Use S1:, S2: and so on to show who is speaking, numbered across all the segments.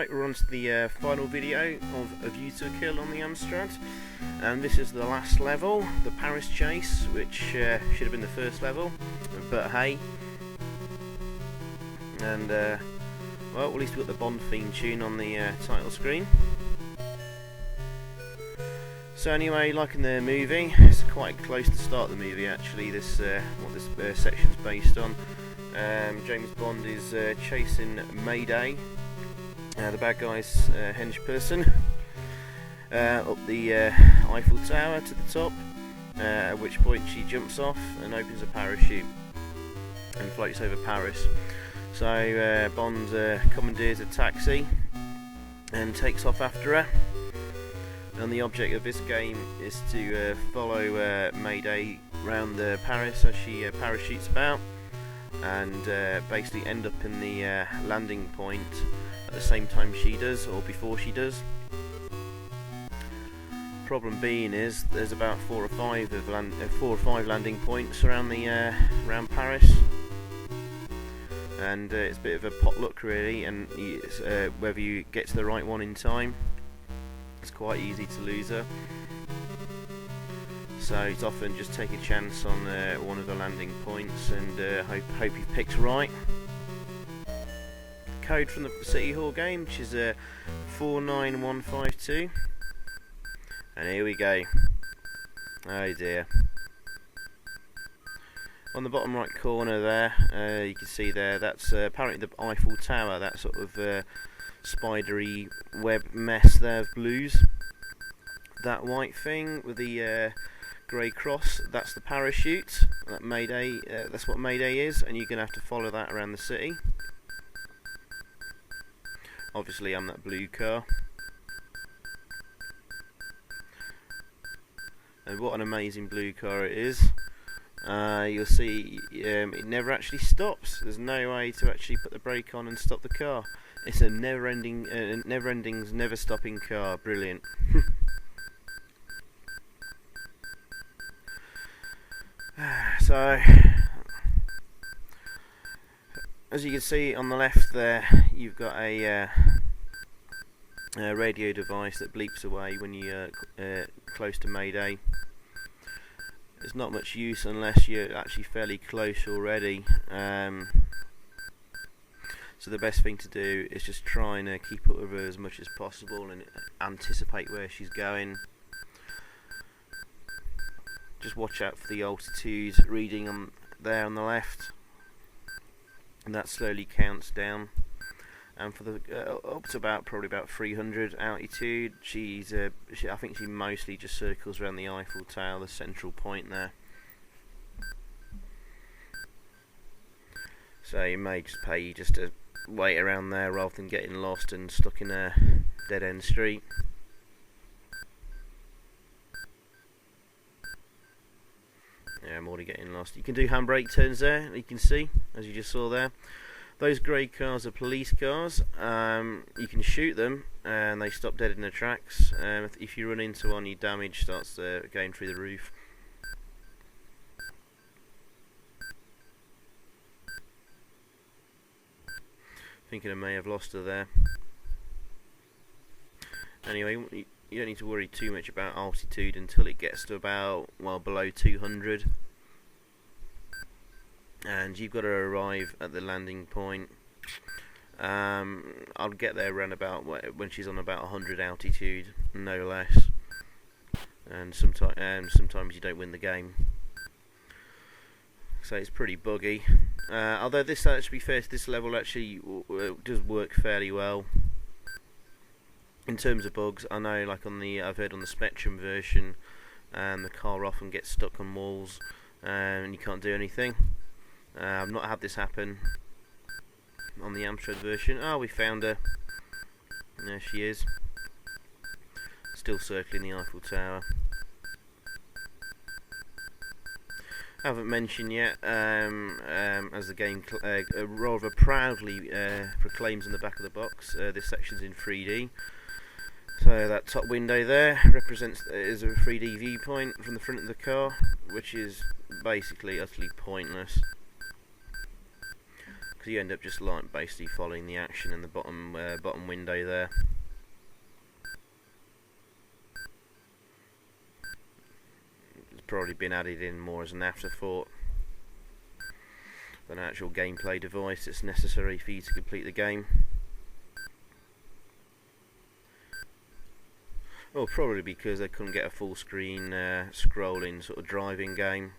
S1: Right, we're on to the final video of A View to a Kill on the AMSTRAD, and this is the last level, the Paris Chase, which should have been the first level, but hey. And well, at least we've got the Bond theme tune on the title screen. So anyway, like in the movie, it's quite close to the start of the movie actually, this what this section's based on. James Bond is chasing MayDay, the bad guy's hench person, up the Eiffel Tower to the top, at which point she jumps off and opens a parachute and floats over Paris. So Bond commandeers a taxi and takes off after her. And the object of this game is to follow MayDay around Paris as she parachutes about, and basically end up in the landing point at the same time she does, or before she does. Problem being is there's about four or five landing points around around Paris, and it's a bit of a potluck really, and whether you get to the right one in time, it's quite easy to lose her. So it's often just take a chance on one of the landing points and hope you've picked right. Code from the City Hall game, which is 49152. And here we go. Oh dear. On the bottom right corner there, you can see there, that's apparently the Eiffel Tower, that sort of spidery web mess there of blues. That white thing with the grey cross, that's the parachute. That MayDay, that's what MayDay is, and you're going to have to follow that around the city. Obviously I'm that blue car. And what an amazing blue car it is. You'll see it never actually stops. There's no way to actually put the brake on and stop the car. It's a never-ending, never-stopping car. Brilliant. So, as you can see on the left there, you've got a radio device that bleeps away when you're close to MayDay. It's not much use unless you're actually fairly close already. So the best thing to do is just try and keep up with her as much as possible and anticipate where she's going. Just watch out for the altitude reading on there on the left, and that slowly counts down. And for the up to probably about 300 altitude, I think she mostly just circles around the Eiffel Tower, the central point there. So you may just pay you just to wait around there rather than getting lost and stuck in a dead end street. Yeah, I'm already getting lost. You can do handbrake turns there, you can see, as you just saw there. Those grey cars are police cars. You can shoot them and they stop dead in their tracks. If you run into one, your damage starts going through the roof. Thinking I may have lost her there. Anyway, you don't need to worry too much about altitude until it gets to about, well, below 200. And you've got to arrive at the landing point. I'll get there around about when she's on about 100 altitude, no less. And sometimes you don't win the game. So it's pretty buggy. Although this, to be fair, this level actually does work fairly well in terms of bugs. I know, like I've heard on the Spectrum version, the car often gets stuck on walls and you can't do anything. I've not had this happen on the AMSTRAD version. Oh, we found her. There she is. Still circling the Eiffel Tower. I haven't mentioned yet, as the game rather proudly proclaims in the back of the box, this section's in 3D. So that top window there is a 3D viewpoint from the front of the car, which is basically utterly pointless, because you end up just like basically following the action in the bottom window there. It's probably been added in more as an afterthought than an actual gameplay device that's necessary for you to complete the game. Well, probably because they couldn't get a full screen scrolling sort of driving game.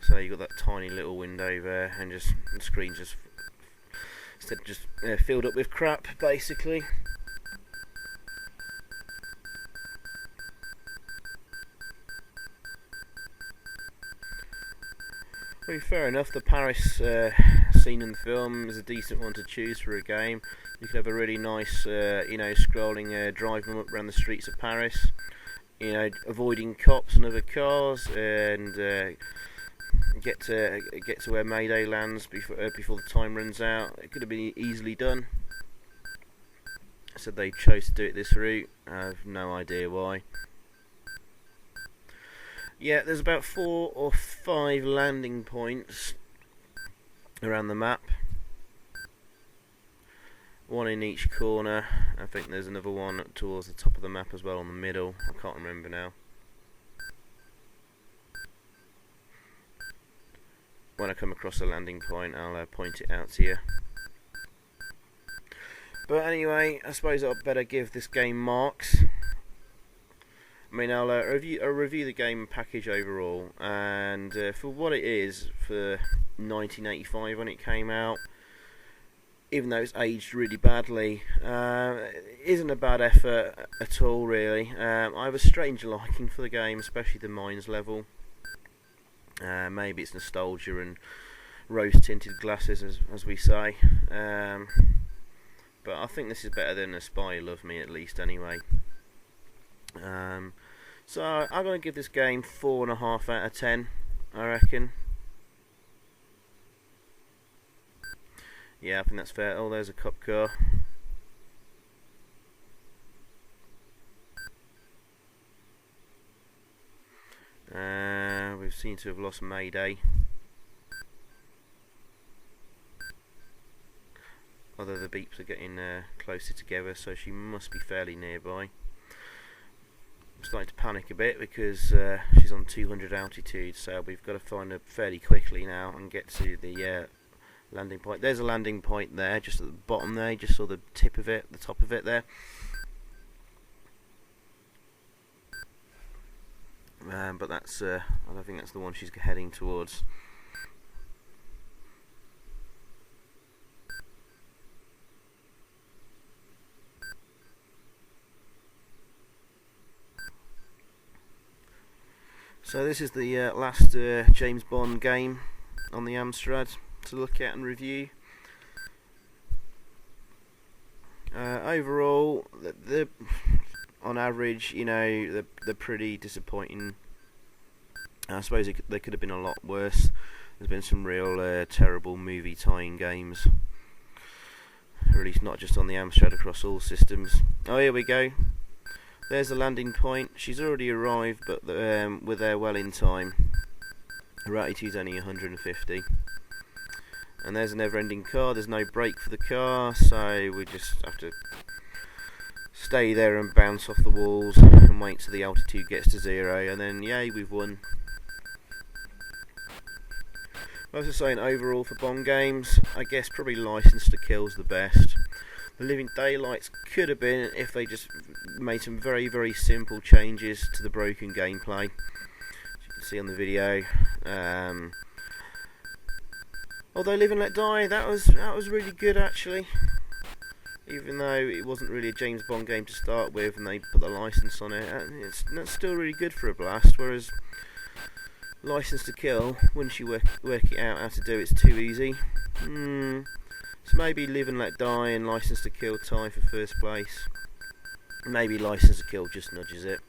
S1: So you got that tiny little window there, and just the screen just instead just filled up with crap, basically. Well, fair enough. The Paris scene in the film is a decent one to choose for a game. You could have a really nice, you know, scrolling drive up around the streets of Paris. You know, avoiding cops and other cars, and get to where MayDay lands before the time runs out. It could have been easily done. So they chose to do it this route. I have no idea why. Yeah, there's about 4 or 5 landing points around the map. One in each corner. I think there's another one towards the top of the map as well, on the middle. I can't remember now. When I come across a landing point, I'll point it out to you. But anyway, I suppose I'd better give this game marks. I mean, I'll review the game package overall, and for what it is, for 1985 when it came out, even though it's aged really badly, it isn't a bad effort at all, really. I have a strange liking for the game, especially the mines level. Maybe it's nostalgia and rose-tinted glasses, as we say. But I think this is better than Spy Love Me, at least, anyway. So I'm going to give this game 4.5 out of 10, I reckon. Yeah, I think that's fair. Oh, there's a cop car. We seem to have lost MayDay. Although the beeps are getting closer together, so she must be fairly nearby. I'm starting to panic a bit because she's on 200 altitude, so we've got to find her fairly quickly now and get to the landing point. There's a landing point there, just at the bottom there. You just saw the tip of it, the top of it there. But that's I don't think that's the one she's heading towards. So this is the last James Bond game on the AMSTRAD to look at and review. Overall, on average, you know, they're pretty disappointing. I suppose they could have been a lot worse. There's been some real terrible movie tie-in games released not just on the AMSTRAD, across all systems. Oh, here we go. There's the landing point. She's already arrived, but we're there well in time. Her altitude's only 150. And there's a never-ending car. There's no brake for the car, so we just have to stay there and bounce off the walls and wait till the altitude gets to 0, and then yay, we've won. I was just saying, overall for Bond games, I guess probably License to Kill's the best. The Living Daylights could have been if they just made some very, very simple changes to the broken gameplay, as you can see on the video. Although Live and Let Die, that was really good actually. Even though it wasn't really a James Bond game to start with, and they put the license on it, that's still really good for a blast. Whereas License to Kill, once you work it out how to do, it's too easy. So maybe Live and Let Die and License to Kill tie for first place. Maybe License to Kill just nudges it.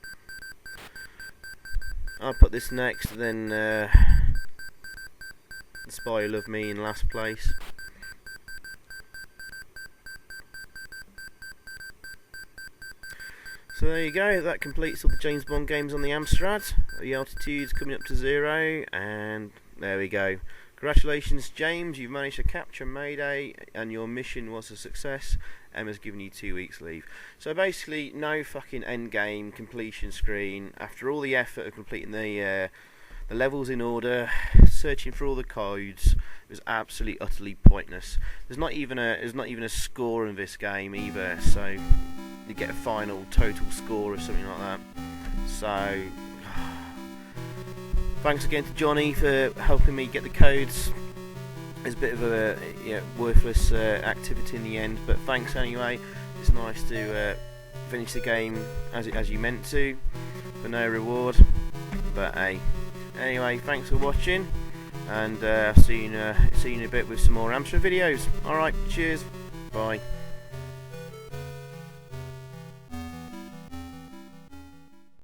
S1: I'll put this next, then Spy Who Loved Me in last place. So there you go, that completes all the James Bond games on the AMSTRAD. The altitude's coming up to 0, and there we go. Congratulations, James, you've managed to capture MayDay and your mission was a success. Emma's given you 2 weeks leave. So basically, no fucking end game completion screen. After all the effort of completing the levels in order, searching for all the codes, it was absolutely utterly pointless. There's not even a score in this game either, so you get a final total score or something like that. So thanks again to Johnny for helping me get the codes. It's a bit of a worthless activity in the end, but thanks anyway. It's nice to finish the game as you meant to, for no reward. But hey, anyway, thanks for watching, and see you in a bit with some more AMSTRAD videos. Alright, cheers, bye.